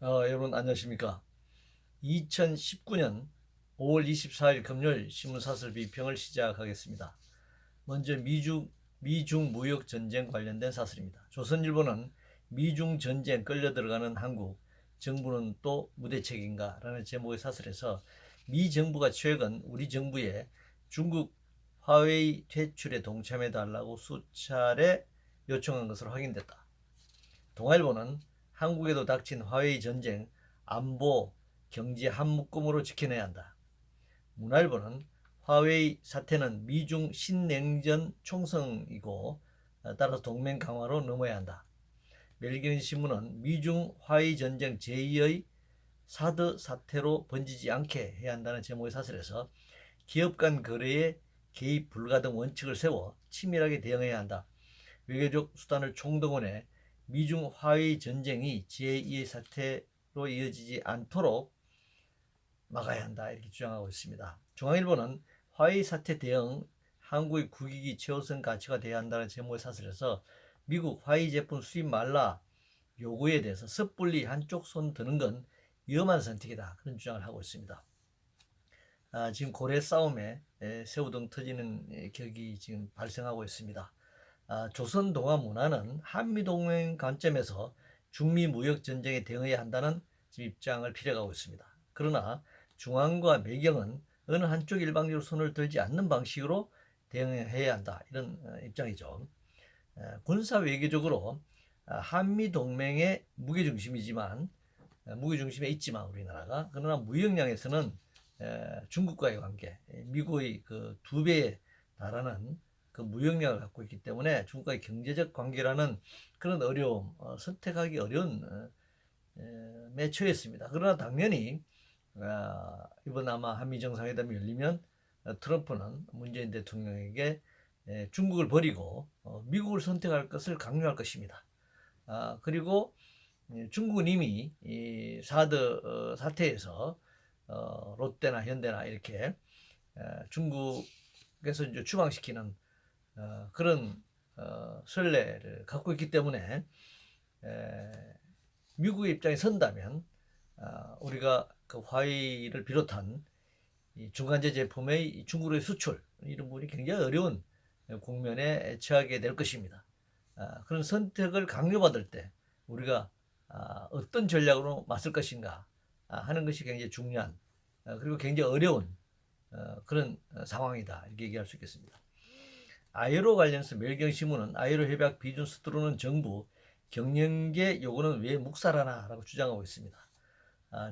여러분 안녕하십니까? 2019년 5월 24일 금요일 신문사설 비평을 시작하겠습니다. 먼저 미중 무역 전쟁 관련된 사설입니다. 조선일보는 미중 전쟁 끌려 들어가는 한국, 정부는 또 무대책인가? 라는 제목의 사설에서 미 정부가 최근 우리 정부에 중국 화웨이 퇴출에 동참해 달라고 수차례 요청한 것으로 확인됐다. 동아일보는 한국에도 닥친 화웨이 전쟁, 안보, 경제 한 묶음으로 지켜내야 한다. 문화일보는 화웨이 사태는 미중 신냉전 총성이고 따라서 동맹 강화로 넘어야 한다. 멜기신문은 미중 화웨이 전쟁 제2의 사드 사태로 번지지 않게 해야 한다는 제목의 사설에서 기업 간 거래에 개입 불가 등 원칙을 세워 치밀하게 대응해야 한다. 외교적 수단을 총동원해 미중 화웨이 전쟁이 제2의 사태로 이어지지 않도록 막아야 한다 이렇게 주장하고 있습니다. 중앙일보는 화웨이 사태 대응 한국의 국익이 최우선 가치가 되어야 한다는 제목의 사설에서 미국 화웨이 제품 수입 말라 요구에 대해서 섣불리 한쪽 손 드는 건 위험한 선택이다 그런 주장을 하고 있습니다. 지금 고래 싸움에 새우등 터지는 격이 지금 발생하고 있습니다. 조선 동아 문화는 한미동맹 관점에서 중미 무역 전쟁에 대응해야 한다는 입장을 필요하고 있습니다. 그러나 중앙과 매경은 어느 한쪽 일방적으로 손을 들지 않는 방식으로 대응해야 한다 이런 입장이죠. 군사 외교적으로 한미 동맹의 무게중심에 있지만 우리나라가 그러나 무역량에서는 중국과의 관계, 미국의 그 2배에 달하는 그 무역량을 갖고 있기 때문에 중국과의 경제적 관계라는 그런 어려움, 선택하기 어려운 에 처했습니다. 그러나 당연히 이번 아마 한미 정상회담이 열리면 트럼프는 문재인 대통령에게 중국을 버리고 미국을 선택할 것을 강요할 것입니다. 그리고 중국은 이미 이 사드 사태에서 롯데나 현대나 이렇게 중국에서 이제 추방시키는 그런 선례를 갖고 있기 때문에 미국의 입장에 선다면 우리가 그 화웨이를 비롯한 이 중간재 제품의 중국의 수출 이런 부분이 굉장히 어려운 국면에 처하게 될 것입니다. 그런 선택을 강요받을 때 우리가 어떤 전략으로 맞설 것인가 하는 것이 굉장히 중요한 그리고 굉장히 어려운 그런 상황이다 이렇게 얘기할 수 있겠습니다. 아이로 관련해서 멸경신문은 아이로 협약 비준 서두르는 정부 경영계 요구는 왜 묵살하나라고 주장하고 있습니다.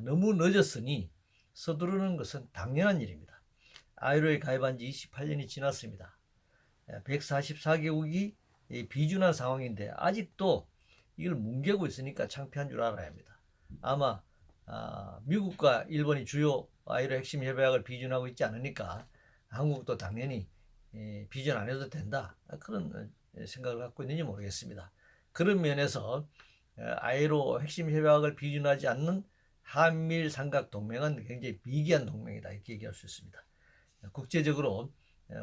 너무 늦었으니 서두르는 것은 당연한 일입니다. 아이로에 가입한 지 28년이 지났습니다. 144개국이 비준한 상황인데 아직도 이걸 뭉개고 있으니까 창피한 줄 알아야 합니다. 아마 미국과 일본이 주요 아이로 핵심 협약을 비준하고 있지 않으니까 한국도 당연히 비준 안 해도 된다 그런 생각을 갖고 있는지 모르겠습니다. 그런 면에서 아이로 핵심 협약을 비준하지 않는 한미일 삼각 동맹은 굉장히 미개한 동맹이다 이렇게 얘기할 수 있습니다. 국제적으로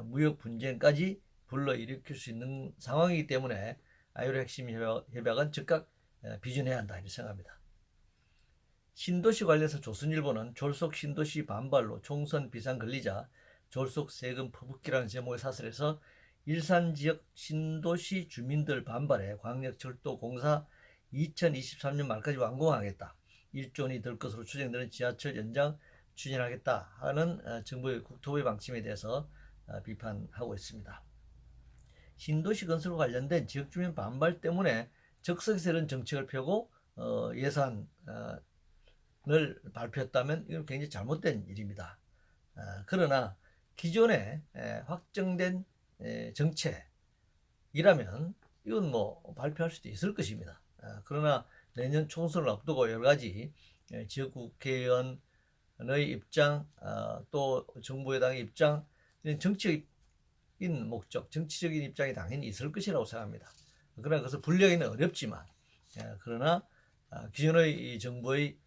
무역 분쟁까지 불러일으킬 수 있는 상황이기 때문에 아이로 핵심 협약은 즉각 비준해야 한다 이렇게 생각합니다. 신도시 관련해서 조선일보는 졸속 신도시 반발로 총선 비상 걸리자 졸속 세금 퍼붓기라는 제목의 사설에서 일산 지역 신도시 주민들 반발에 광역철도공사 2023년 말까지 완공하겠다. 1조 원이 들 것으로 추정되는 지하철 연장 추진하겠다 하는 정부의 국토부의 방침에 대해서 비판하고 있습니다. 신도시 건설과 관련된 지역주민 반발 때문에 적석에서 이런 정책을 펴고 예산을 발표했다면 이건 굉장히 잘못된 일입니다. 그러나 기존에 확정된 정책이라면 이건 뭐 발표할 수도 있을 것입니다. 그러나 내년 총선을 앞두고 여러 가지 지역 국회의원의 입장, 또 정부 여당의 입장, 정치적인 목적, 정치적인 입장이 당연히 있을 것이라고 생각합니다. 그러나 그것을 분리하기는 어렵지만, 그러나 기존의 정부의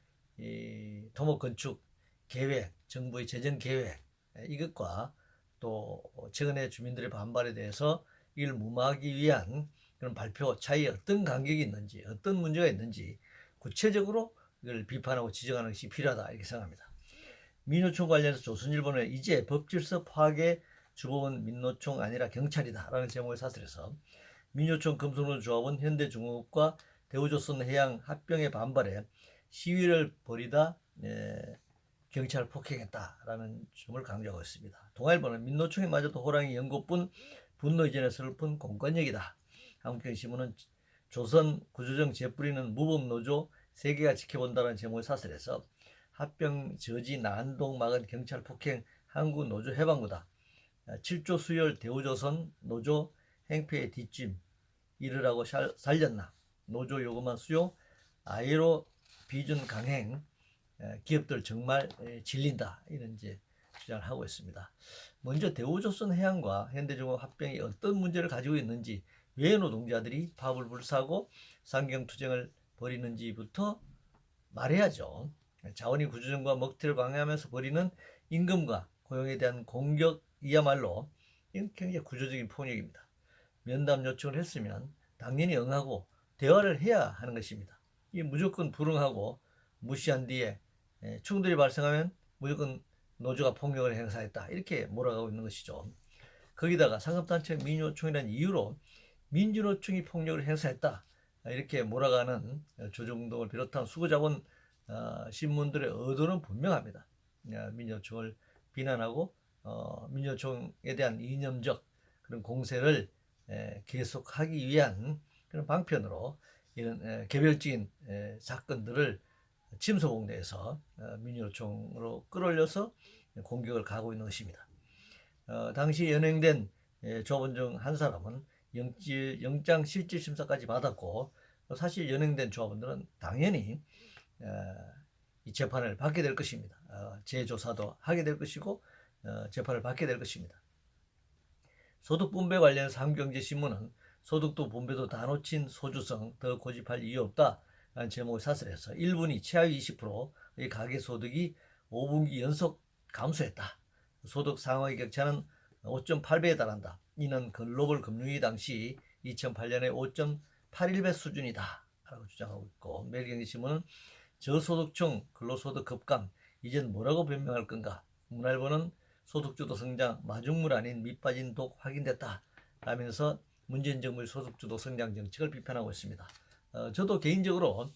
토목 건축 계획, 정부의 재정 계획 이것과 또 최근에 주민들의 반발에 대해서 이를 무마하기 위한 그런 발표 차이에 어떤 간격이 있는지, 어떤 문제가 있는지 구체적으로 이걸 비판하고 지적하는 것이 필요하다 이렇게 생각합니다. 민노총 관련해서 조선일보는 이제 법질서 파괴 주범은 민노총 아니라 경찰이다라는 제목의 사설에서 민노총 금속노조조합은 현대중공업과 대우조선해양 합병에 반발해 시위를 벌이다 경찰을 폭행했다라는 점을 강조하고 있습니다. 동아일보는 민노총이마저도 호랑이 연고뿐 분노 이전에 슬픈 공권력이다. 한국경신문은 조선 구조정 재뿌리는 무법노조 세계가 지켜본다는 제목의 사설에서 합병 저지 난동 막은 경찰 폭행 한국노조 해방구다. 7조 수혈 대우조선 노조 행패의 뒷짐 이르라고 살렸나. 노조 요구만 수용 아이로 비준 강행 기업들 정말 질린다 이런 이제 주장을 하고 있습니다. 먼저 대우조선 해양과 현대중공업 합병이 어떤 문제를 가지고 있는지 왜 노동자들이 밥을 불사고 상경투쟁을 벌이는지부터 말해야죠. 자원이 구조정과 먹튀를 방해하면서 벌이는 임금과 고용에 대한 공격이야말로 굉장히 구조적인 폭력입니다. 면담 요청을 했으면 당연히 응하고 대화를 해야 하는 것입니다. 이 무조건 불응하고 무시한 뒤에 충돌이 발생하면 무조건 노조가 폭력을 행사했다 이렇게 몰아가고 있는 것이죠. 거기다가 상급단체 민노총이라는 이유로 민주노총이 폭력을 행사했다 이렇게 몰아가는 조중동을 비롯한 수구자본 신문들의 의도는 분명합니다. 민주노총을 비난하고 민주노총에 대한 이념적 그런 공세를 계속하기 위한 그런 방편으로 이런 개별적인 사건들을 침소봉대해서 민주노총으로 끌어올려서 공격을 가하고 있는 것입니다. 당시 연행된 조합원 중 한 사람은 영장 실질 심사까지 받았고 사실 연행된 조합원들은 당연히 이 재판을 받게 될 것입니다. 재조사도 하게 될 것이고 재판을 받게 될 것입니다. 소득 분배 관련해서 한국경제신문은 소득도 분배도 다 놓친 소주성 더 고집할 이유 없다 라는 제목의 사설에서 1분위 최하위 20%의 가계소득이 5분기 연속 감소했다. 소득 상하의 격차는 5.8배에 달한다. 이는 글로벌 금융위기 당시 2008년에 5.81배 수준이다 라고 주장하고 있고 매일경제신문은 저소득층 근로소득 급감 이젠 뭐라고 변명할 건가. 문화일보는 소득주도 성장 마중물 아닌 밑빠진 독 확인됐다 라면서 문재인 정부의 소득주도 성장 정책을 비판하고 있습니다. 저도 개인적으로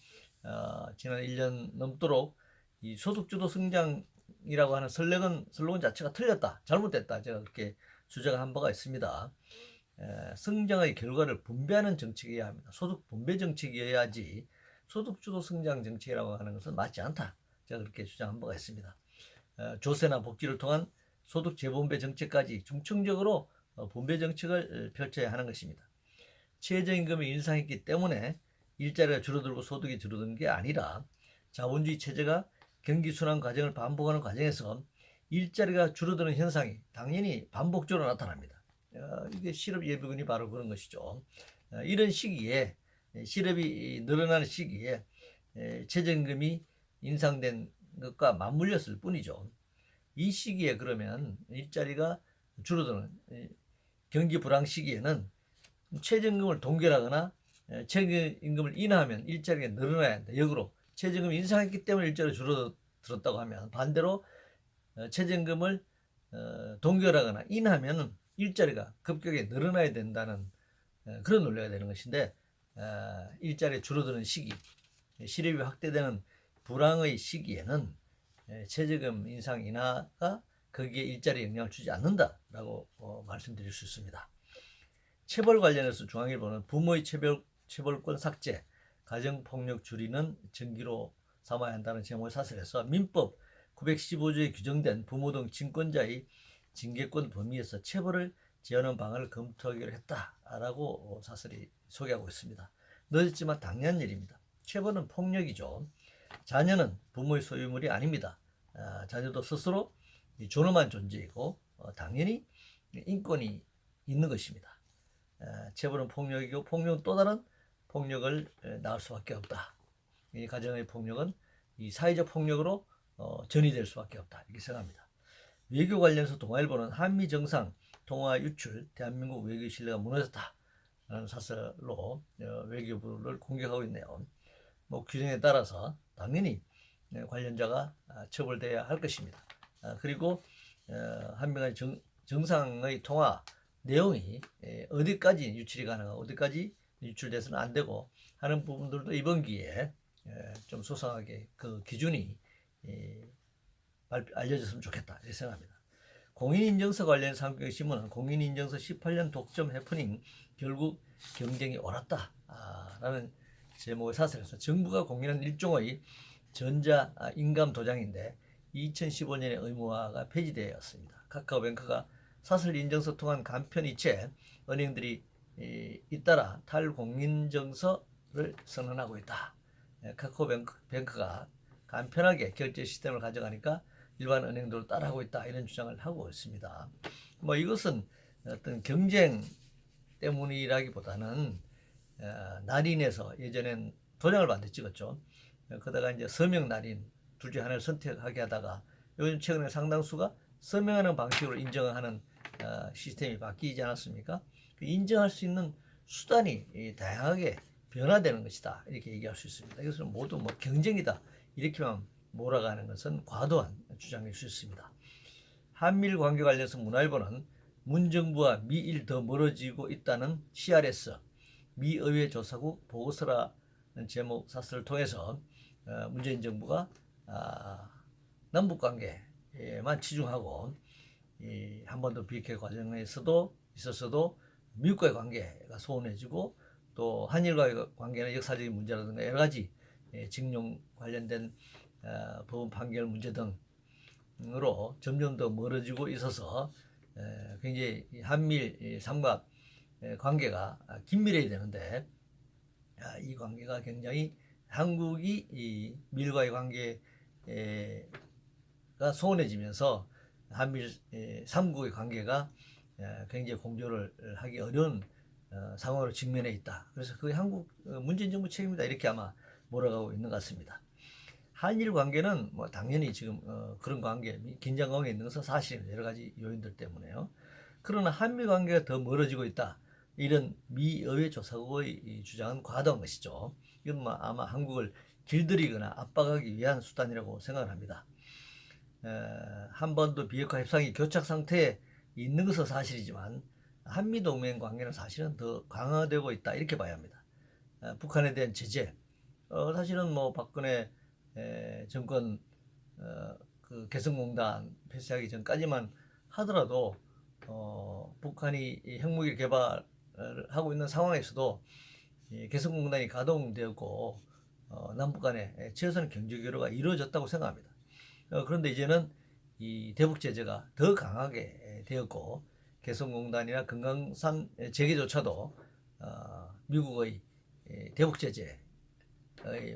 지난 1년 넘도록 이 소득주도 성장이라고 하는 슬로건 자체가 틀렸다, 잘못됐다 제가 그렇게 주장한 바가 있습니다. 성장의 결과를 분배하는 정책이어야 합니다. 소득 분배 정책이어야지 소득주도 성장 정책이라고 하는 것은 맞지 않다. 제가 그렇게 주장한 바가 있습니다. 조세나 복지를 통한 소득 재분배 정책까지 중층적으로 분배 정책을 펼쳐야 하는 것입니다. 최저임금이 인상했기 때문에 일자리가 줄어들고 소득이 줄어드는 게 아니라 자본주의 체제가 경기순환 과정을 반복하는 과정에서 일자리가 줄어드는 현상이 당연히 반복적으로 나타납니다. 이게 실업 예비군이 바로 그런 것이죠. 이런 시기에 실업이 늘어나는 시기에 최저임금이 인상된 것과 맞물렸을 뿐이죠. 이 시기에 그러면 일자리가 줄어드는 경기 불황 시기에는 최저임금을 동결하거나 최저임금을 인하하면 일자리가 늘어나야 한다. 역으로 최저임금을 인상했기 때문에 일자리가 줄어들었다고 하면 반대로 최저임금을 동결하거나 인하하면 일자리가 급격하게 늘어나야 된다는 그런 논리가 되는 것인데 일자리가 줄어드는 시기, 실업이 확대되는 불황의 시기에는 최저임금 인상 인하가 거기에 일자리에 영향을 주지 않는다라고 말씀드릴 수 있습니다. 체벌 관련해서 중앙일보는 부모의 체벌권 삭제, 가정폭력 줄이는 전기로 삼아야 한다는 제목의 사설에서 민법 915조에 규정된 부모 등 친권자의 징계권 범위에서 체벌을 제한하는 방안을 검토하기로 했다라고 사설이 소개하고 있습니다. 늦었지만 당연한 일입니다. 체벌은 폭력이죠. 자녀는 부모의 소유물이 아닙니다. 자녀도 스스로 존엄한 존재이고 당연히 인권이 있는 것입니다. 체벌은 폭력이고 폭력은 또 다른 폭력을 낳을 수밖에 없다. 이 가정의 폭력은 이 사회적 폭력으로 전이될 수밖에 없다. 이렇게 생각합니다. 외교 관련해서 동아일보는 한미 정상 통화 유출 대한민국 외교 신뢰가 무너졌다라는 사설로 외교부를 공격하고 있네요. 규정에 따라서 당연히 관련자가 처벌돼야 할 것입니다. 그리고 한미 간 정상의 통화 내용이 어디까지 유출이 가능하고 어디까지 유출돼서는 안 되고 하는 부분들도 이번 기회에 좀 소상하게 그 기준이 알려졌으면 좋겠다 이렇게 생각합니다. 공인인증서 관련 상경신문은 공인인증서 18년 독점 해프닝 결국 경쟁이 옳았다 라는 제목의 사설에서 정부가 공인한 일종의 전자인감 도장인데 2015년에 의무화가 폐지되었습니다. 카카오뱅크가 사설 인증서 통한 간편 이체 은행들이 잇따라 탈공인증서를 선언하고 있다. 카카오뱅크가 간편하게 결제 시스템을 가져가니까 일반 은행들도 따라하고 있다 이런 주장을 하고 있습니다. 뭐 이것은 어떤 경쟁 때문이라기보다는 날인에서 예전엔 도장을 반드시 찍었죠. 그러다가 이제 서명 날인 둘 중에 하나를 선택하게 하다가 요즘 최근에 상당수가 서명하는 방식으로 인정하는 시스템이 바뀌지 않았습니까? 인정할 수 있는 수단이 다양하게 변화되는 것이다 이렇게 얘기할 수 있습니다. 이것은 모두 뭐 경쟁이다 이렇게만 몰아가는 것은 과도한 주장일 수 있습니다. 한미일 관계 관련해서 문화일보는 문정부와 미일 더 멀어지고 있다는 CRS 미 의회 조사국 보고서라는 제목 사설을 통해서 문재인 정부가 남북 관계에만 치중하고 한반도 비핵화 과정에서도 있어서도 미국과의 관계가 소원해지고 또 한일과의 관계는 역사적인 문제라든가 여러 가지 징용 관련된 법원 판결 문제 등으로 점점 더 멀어지고 있어서 굉장히 한미일 삼각 관계가 긴밀해야 되는데 이 관계가 굉장히 한국이 이 밀과의 관계가 소원해지면서 한미일 3국의 관계가 굉장히 공조를 하기 어려운 상황으로 직면해 있다. 그래서 그게 한국 문재인 정부 책임이다 이렇게 아마 몰아가고 있는 것 같습니다. 한일 관계는 뭐 당연히 지금 그런 관계, 긴장 관계에 있는 것은 사실입니다. 여러 가지 요인들 때문에요. 그러나 한미 관계가 더 멀어지고 있다. 이런 미 의회 조사국의 주장은 과도한 것이죠. 이건 아마 한국을 길들이거나 압박하기 위한 수단이라고 생각을 합니다. 한반도 비핵화 협상이 교착 상태에 있는 것은 사실이지만 한미 동맹 관계는 사실은 더 강화되고 있다 이렇게 봐야 합니다. 북한에 대한 제재, 사실은 뭐 박근혜 정권 그 개성공단 폐쇄하기 전까지만 하더라도 북한이 핵무기 개발하고 있는 상황에서도 개성공단이 가동되었고 남북 간에 최소한 경제 교류가 이루어졌다고 생각합니다. 그런데 이제는 이 대북 제재가 더 강하게 되었고 개성공단이나 금강산 재개조차도 미국의 대북 제재에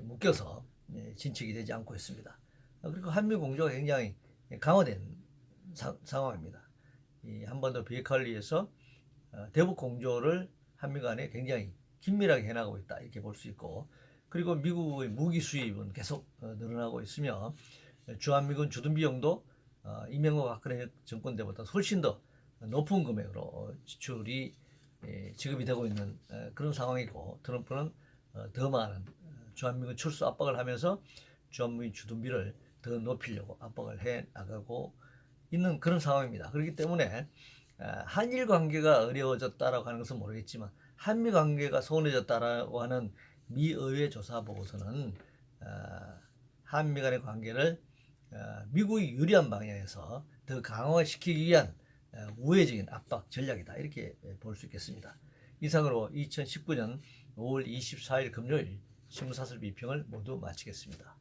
묶여서 진척이 되지 않고 있습니다. 그리고 한미 공조가 굉장히 강화된 상황입니다. 이 한반도 비핵화를 위해서 대북 공조를 한미 간에 굉장히 긴밀하게 해나가고 있다 이렇게 볼 수 있고 그리고 미국의 무기 수입은 계속 늘어나고 있으며 주한미군 주둔 비용도 이명박 박근혜 정권 때보다 훨씬 더 높은 금액으로 지출이 지급이 되고 있는 그런 상황이고 트럼프는 더 많은 주한미군 철수 압박을 하면서 주한미군 주둔비를 더 높이려고 압박을 해 나가고 있는 그런 상황입니다. 그렇기 때문에 한일 관계가 어려워졌다라고 하는 것은 모르겠지만 한미 관계가 소원해졌다라고 하는 미 의회 조사 보고서는 한미 간의 관계를 미국이 유리한 방향에서 더 강화시키기 위한 우회적인 압박 전략이다 이렇게 볼 수 있겠습니다. 이상으로 2019년 5월 24일 금요일 신문사설 비평을 모두 마치겠습니다.